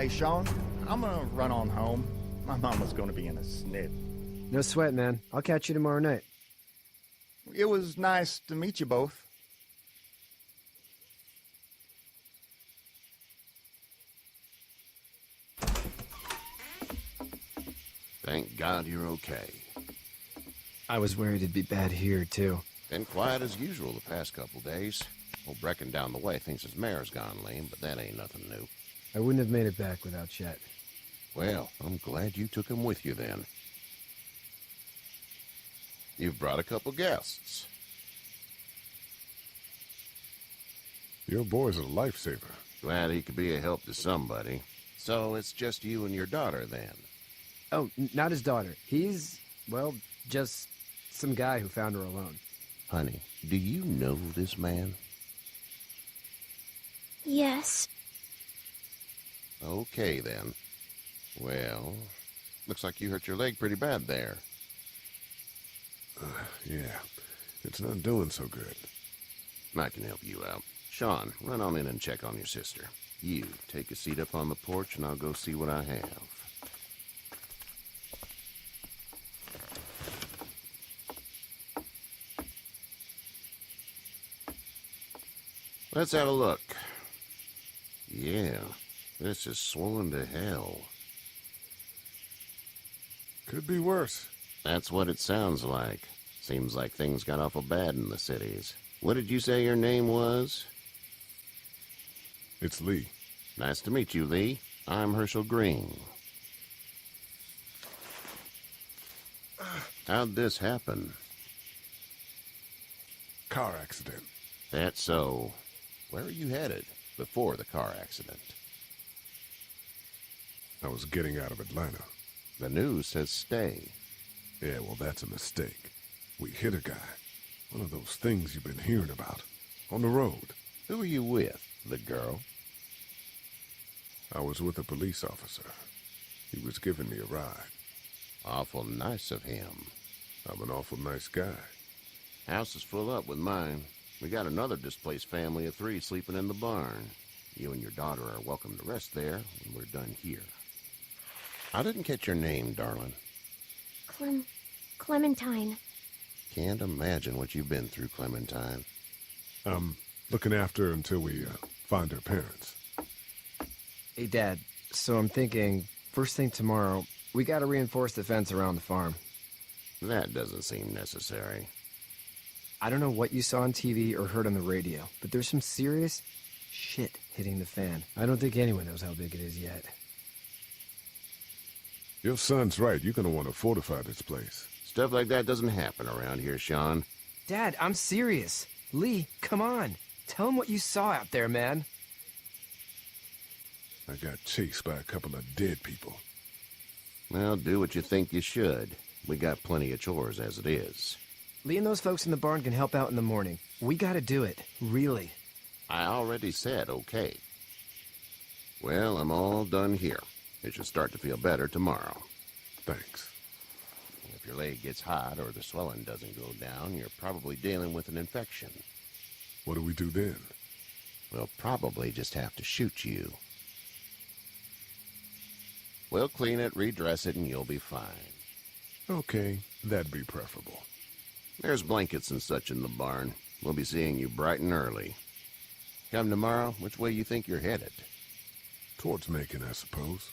Hey, Sean, I'm gonna run on home. My mama's gonna be in a snit. No sweat, man. I'll catch you tomorrow night. It was nice to meet you both. Thank God you're okay. I was worried it'd be bad here, too. Been quiet as usual the past couple days. Old Brecken down the way thinks his mare's gone lame, but that ain't nothing new. I wouldn't have made it back without Chet. Well, I'm glad you took him with you then. You've brought a couple guests. Your boy's a lifesaver. Glad he could be a help to somebody. So it's just you and your daughter then? Oh, not his daughter. He's, well, just some guy who found her alone. Honey, do you know this man? Yes. Okay, then. Well, looks like you hurt your leg pretty bad there. Yeah, it's not doing so good. I can help you out. Sean, run on in and check on your sister. You, take a seat up on the porch and I'll go see what I have. Let's have a look. Yeah, this is swollen to hell. Could be worse. That's what it sounds like. Seems like things got awful bad in the cities. What did you say your name was? It's Lee. Nice to meet you, Lee. I'm Herschel Green. How'd this happen? Car accident. That's so. Where are you headed before the car accident? I was getting out of Atlanta. The news says stay. Yeah, well, that's a mistake. We hit a guy. One of those things you've been hearing about. On the road. Who are you with? The girl? I was with a police officer. He was giving me a ride. Awful nice of him. I'm an awful nice guy. House is full up with mine. We got another displaced family of 3 sleeping in the barn. You and your daughter are welcome to rest there when we're done here. I didn't catch your name, darling. Clementine. Can't imagine what you've been through, Clementine. I'm looking after her until we find her parents. Hey, Dad, so I'm thinking, first thing tomorrow, we gotta reinforce the fence around the farm. That doesn't seem necessary. I don't know what you saw on TV or heard on the radio, but there's some serious shit hitting the fan. I don't think anyone knows how big it is yet. Your son's right. You're gonna want to fortify this place. Stuff like that doesn't happen around here, Sean. Dad, I'm serious. Lee, come on. Tell him what you saw out there, man. I got chased by a couple of dead people. Well, do what you think you should. We got plenty of chores as it is. Lee and those folks in the barn can help out in the morning. We gotta do it. Really. I already said okay. Well, I'm all done here. It should start to feel better tomorrow. Thanks. If your leg gets hot or the swelling doesn't go down, you're probably dealing with an infection. What do we do then? We'll probably just have to shoot you. We'll clean it, redress it, and you'll be fine. Okay, that'd be preferable. There's blankets and such in the barn. We'll be seeing you bright and early. Come tomorrow, which way you think you're headed? Towards Macon, I suppose.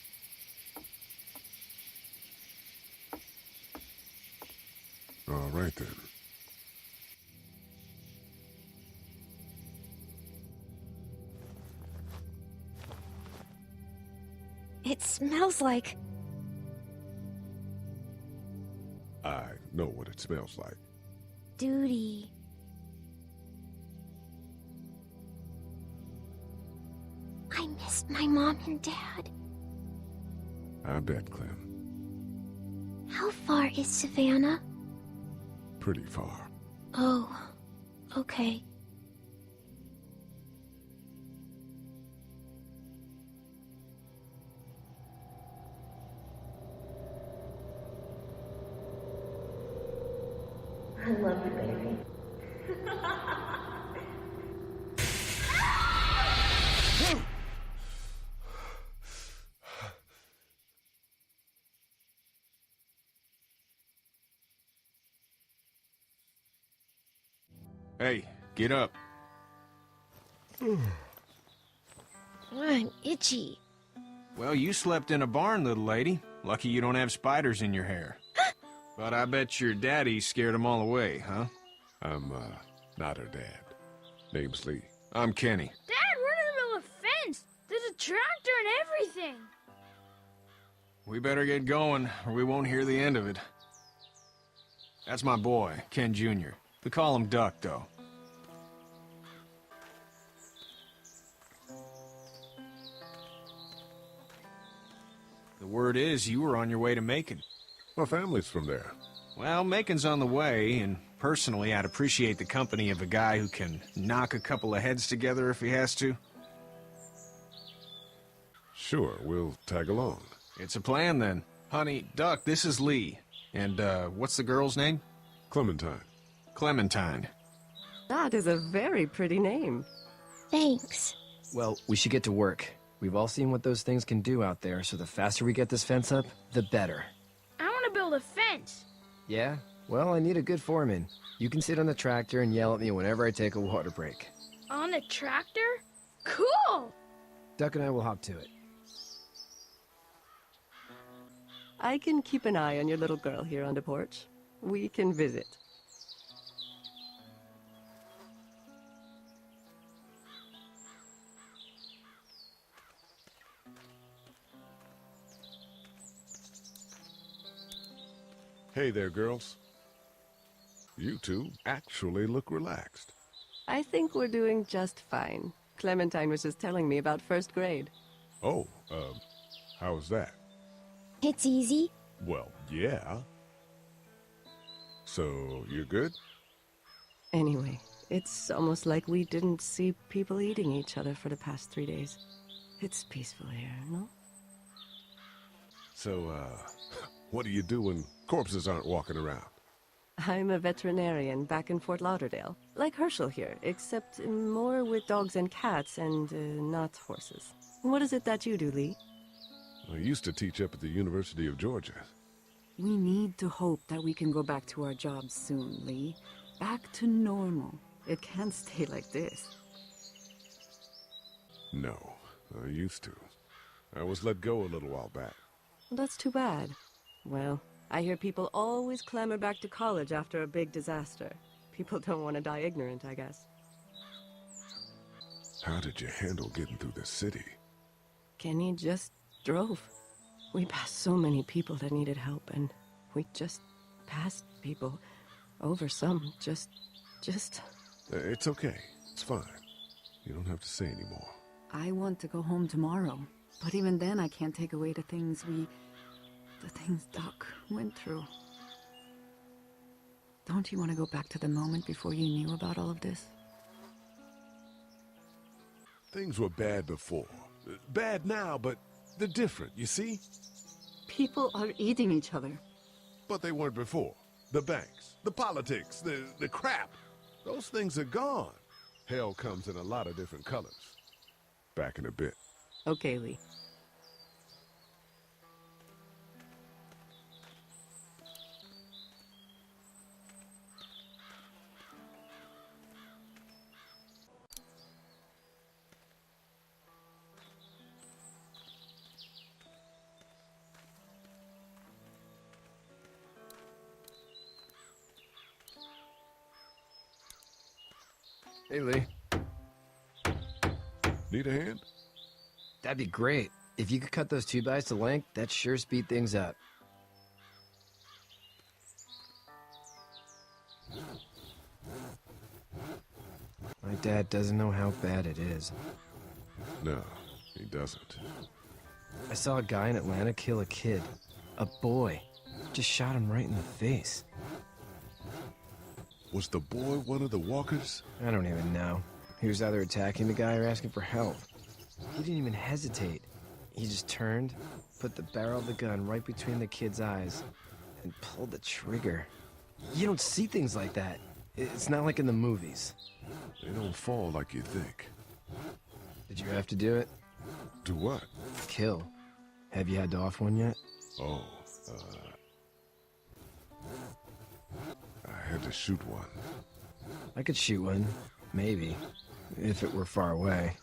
All right, then. It smells like... I know what it smells like. duty. I missed my mom and dad. I bet, Clem. How far is Savannah? Pretty far. Oh, okay. I love you, baby. Hey, get up. I'm itchy. Well, you slept in a barn, little lady. Lucky you don't have spiders in your hair. But I bet your daddy scared them all away, huh? I'm, not her dad. Name's Lee. I'm Kenny. Dad, we're in the middle of a fence. There's a tractor and everything. We better get going, or we won't hear the end of it. That's my boy, Ken Jr. We call him Duck, though. The word is you were on your way to Macon. My family's from there. Well, Macon's on the way, and personally, I'd appreciate the company of a guy who can knock a couple of heads together if he has to. Sure, we'll tag along. It's a plan, then. Honey, Duck, this is Lee. And, what's the girl's name? Clementine. Clementine. That is a very pretty name. Thanks. Well, we should get to work. We've all seen what those things can do out there, so the faster we get this fence up, the better. I want to build a fence. Yeah? Well, I need a good foreman. You can sit on the tractor and yell at me whenever I take a water break. On the tractor? Cool! Duck and I will hop to it. I can keep an eye on your little girl here on the porch. We can visit. Hey there, girls. You two actually look relaxed. I think we're doing just fine. Clementine was just telling me about first grade. Oh, how was that? It's easy. Well, yeah. So, you're good? Anyway, it's almost like we didn't see people eating each other for the past 3 days. It's peaceful here, no? So, what do you do when corpses aren't walking around? I'm a veterinarian back in Fort Lauderdale. Like Herschel here, except more with dogs and cats and not horses. What is it that you do, Lee? I used to teach up at the University of Georgia. We need to hope that we can go back to our jobs soon, Lee. Back to normal. It can't stay like this. No, I used to. I was let go a little while back. That's too bad. Well, I hear people always clamor back to college after a big disaster. People don't want to die ignorant, I guess. How did you handle getting through the city? Kenny just drove. We passed so many people that needed help, and we just passed people. Over some, just... It's okay. It's fine. You don't have to say anymore. I want to go home tomorrow. But even then, I can't take away the things Doc went through. Don't you want to go back to the moment before you knew about all of this? Things were bad before. Bad now, but they're different, you see? People are eating each other. But they weren't before. The banks, the politics, the crap. Those things are gone. Hell comes in a lot of different colors. Back in a bit. Okay, Lee. Hey, Lee. Need a hand? That'd be great. If you could cut those 2x to length, that'd sure speed things up. My dad doesn't know how bad it is. No, he doesn't. I saw a guy in Atlanta kill a kid. A boy. Just shot him right in the face. Was the boy one of the walkers? I don't even know. He was either attacking the guy or asking for help. He didn't even hesitate. He just turned, put the barrel of the gun right between the kid's eyes, and pulled the trigger. You don't see things like that. It's not like in the movies. They don't fall like you think. Did you have to do it? Do what? Kill. Have you had to off one yet? Oh, I had to shoot one. I could shoot one, maybe, if it were far away.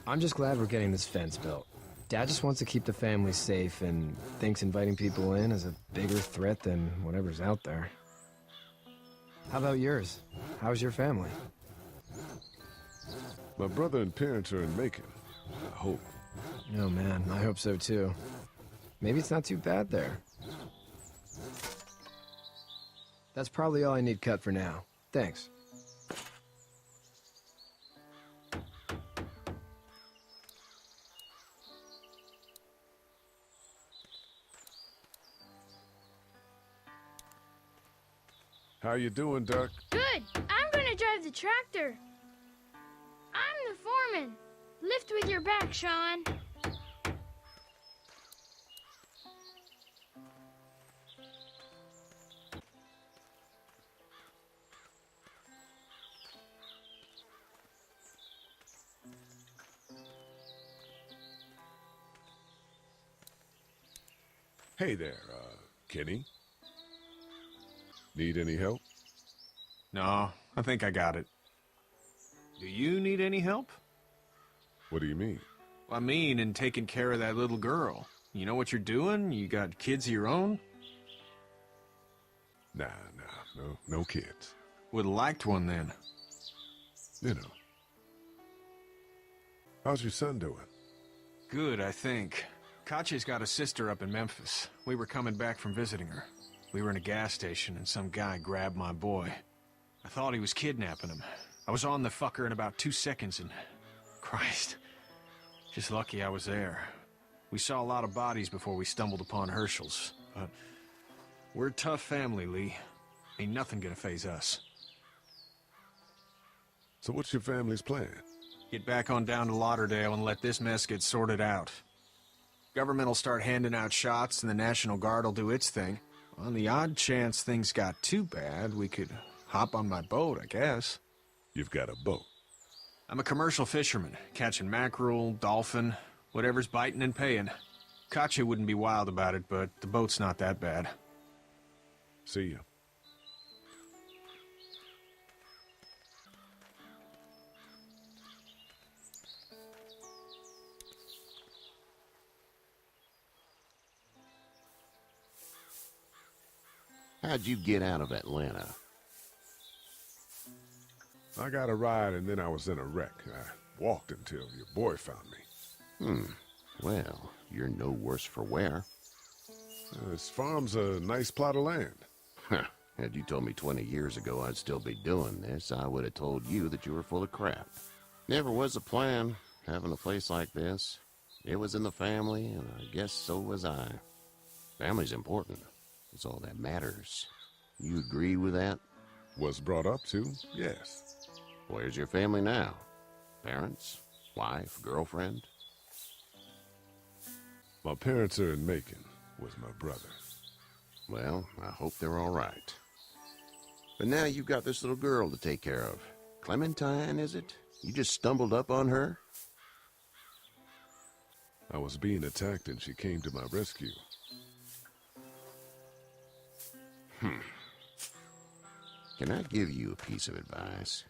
I'm just glad we're getting this fence built. Dad just wants to keep the family safe and thinks inviting people in is a bigger threat than whatever's out there. How about yours? How's your family? My brother and parents are in Macon. I hope. Oh man, I hope so too. Maybe it's not too bad there. That's probably all I need cut for now. Thanks. How you doing, Duck? Good. I'm gonna drive the tractor. I'm the foreman. Lift with your back, Sean. Hey there, Kenny. Need any help? No, I think I got it. Do you need any help? What do you mean? I mean, in taking care of that little girl. You know what you're doing? You got kids of your own? Nah, no kids. Would've liked one then. You know. How's your son doing? Good, I think. Katya's got a sister up in Memphis. We were coming back from visiting her. We were in a gas station and some guy grabbed my boy. I thought he was kidnapping him. I was on the fucker in about 2 seconds and... Christ. Just lucky I was there. We saw a lot of bodies before we stumbled upon Herschel's, but... We're a tough family, Lee. Ain't nothing gonna faze us. So what's your family's plan? Get back on down to Lauderdale and let this mess get sorted out. Government will start handing out shots and the National Guard will do its thing. On the odd chance things got too bad, we could hop on my boat, I guess. You've got a boat. I'm a commercial fisherman, catching mackerel, dolphin, whatever's biting and paying. Katya wouldn't be wild about it, but the boat's not that bad. See ya. How'd you get out of Atlanta? I got a ride and then I was in a wreck. I walked until your boy found me. Well, you're no worse for wear. This farm's a nice plot of land. Had you told me 20 years ago I'd still be doing this, I would have told you that you were full of crap. Never was a plan, having a place like this. It was in the family, and I guess so was I. Family's important. It's all that matters. You agree with that? Was brought up to, yes. Where's your family now? Parents? Wife? Girlfriend? My parents are in Macon with my brother. Well, I hope they're all right. But now you've got this little girl to take care of. Clementine, is it? You just stumbled up on her? I was being attacked and she came to my rescue. Can I give you a piece of advice?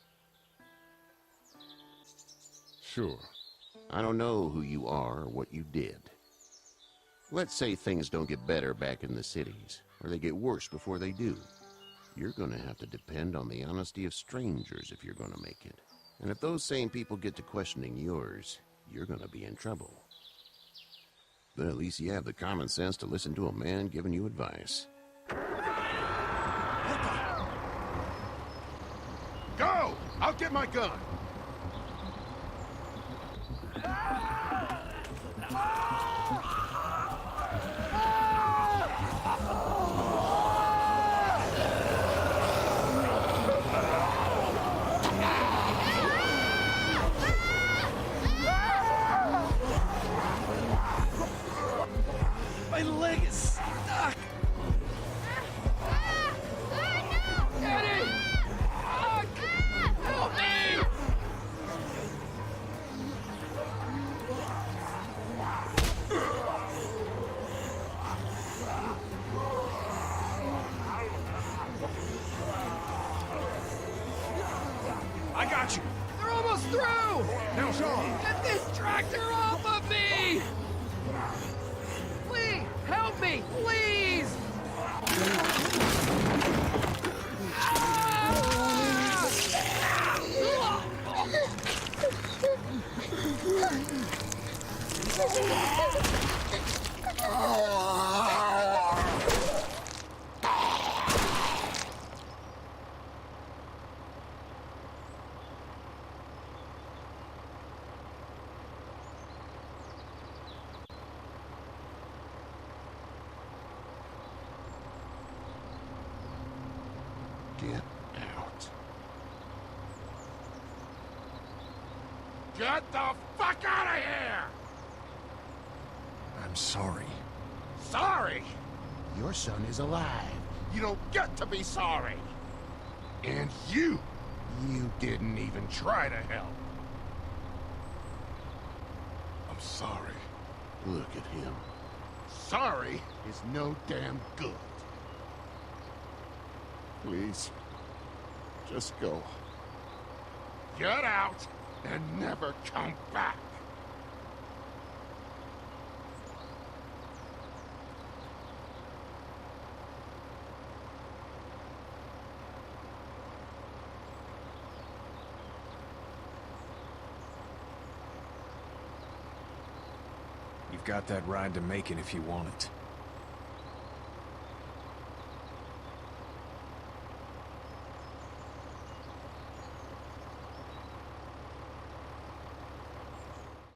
Sure. I don't know who you are or what you did. Let's say things don't get better back in the cities, or they get worse before they do. You're gonna have to depend on the honesty of strangers if you're gonna make it. And if those same people get to questioning yours, you're gonna be in trouble. But at least you have the common sense to listen to a man giving you advice. Go! I'll get my gun! My leg is stuck! Daddy! Help me! Get this tractor off of me! Please, help me, please! Get out. Get the fuck out of here! I'm sorry. Sorry? Your son is alive. You don't get to be sorry. And you didn't even try to help. I'm sorry. Look at him. Sorry is no damn good. Please. Just go. Get out and never come back. You've got that ride to Macon if you want it.